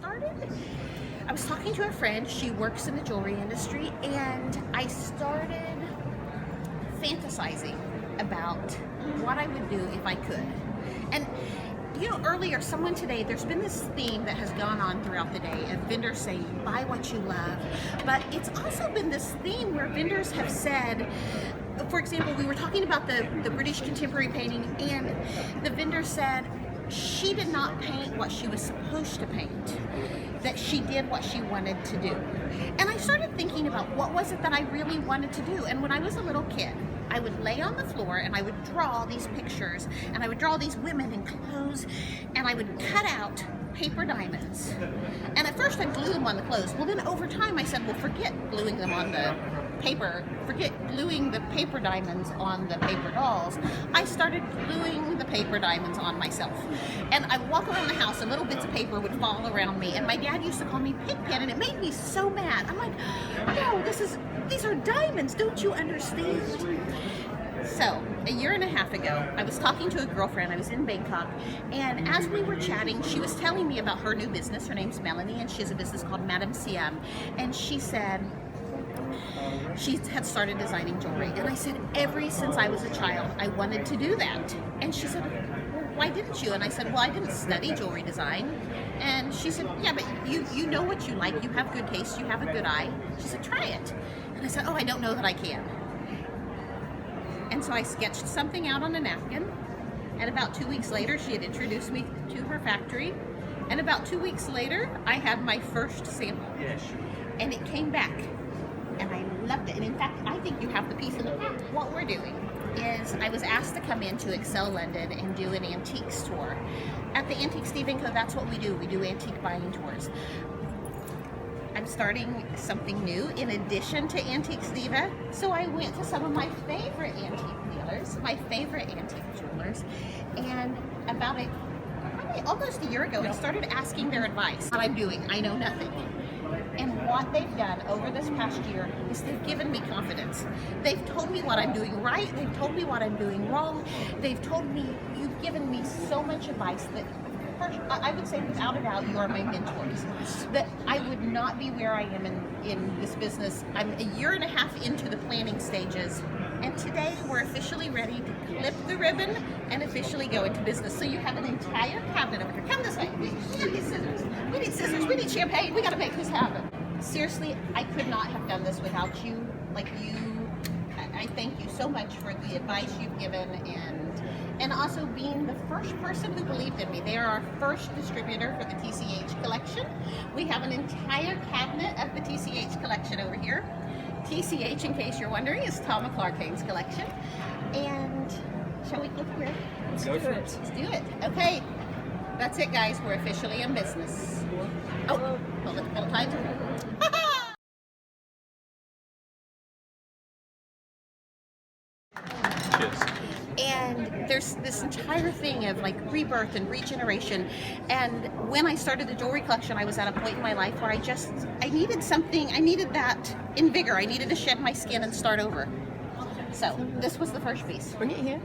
I was talking to a friend, she works in the jewelry industry, and I started fantasizing about what I would do if I could. And you know, earlier, someone today, there's been this theme that has gone on throughout the day of vendors saying, buy what you love. But it's also been this theme where vendors have said, for example, we were talking about the British contemporary painting, and the vendor said she did not paint what she was supposed to paint, that she did what she wanted to do. And I started thinking about what was it that I really wanted to do. And when I was a little kid, I would lay on the floor and I would draw these pictures, and I would draw these women in clothes, and I would cut out paper diamonds. And at first I'd glue them on the clothes. Well, then over time I said, well, forget gluing them on the paper, forget gluing the paper diamonds on the paper dolls. I started gluing the paper diamonds on myself. And I would walk around the house and little bits of paper would fall around me, and my dad used to call me Pigpen, and it made me so mad. I'm like, no, these are diamonds, don't you understand? So, a year and a half ago, I was talking to a girlfriend. I was in Bangkok, and as we were chatting, she was telling me about her new business. Her name's Melanie, and she has a business called Madame Siam. And she said she had started designing jewelry. And I said, ever since I was a child, I wanted to do that. And she said, well, why didn't you? And I said, well, I didn't study jewelry design. And she said, yeah, but you know what you like. You have good taste. You have a good eye. She said, try it. And I said, oh, I don't know that I can. And so I sketched something out on a napkin, and about 2 weeks later, she had introduced me to her factory, and about 2 weeks later, I had my first sample. And it came back, and I loved it. And in fact, I think you have the piece in the pack. What we're doing is I was asked to come into Excel London and do an antiques tour. At the Antiques Diva Co, that's what we do. We do antique buying tours. I'm starting something new in addition to Antiques Diva. So I went to some of my favorite antique dealers, my favorite antique jewelers, and about almost a year ago, I started asking their advice. What I'm doing, I know nothing. And what they've done over this past year is they've given me confidence. They've told me what I'm doing right, they've told me what I'm doing wrong, they've told me, you've given me so much advice that I would say without a doubt you are my mentors. That I would not be where I am in this business. I'm a year and a half into the planning stages, and today we're officially ready to clip the ribbon and officially go into business. So you have an entire cabinet over here. Come this way. We need scissors. We need scissors. We need champagne. We got to make this happen. Seriously, I could not have done this without you. Like you, I thank you so much for the advice you've given, and also being the first person who believed in me. They are our first distributor for the TCH Collection. We have an entire cabinet of the TCH Collection over here. TCH, in case you're wondering, is Toma Clark Haines Collection. And shall we click here? Let's go for it. Let's do it. Okay, that's it, guys. We're officially in business. Oh, hold it tight. Cheers. And there's this entire thing of like rebirth and regeneration. And when I started the jewelry collection, I was at a point in my life where I needed something, I needed that in vigor. I needed to shed my skin and start over. So this was the first piece. Bring it here.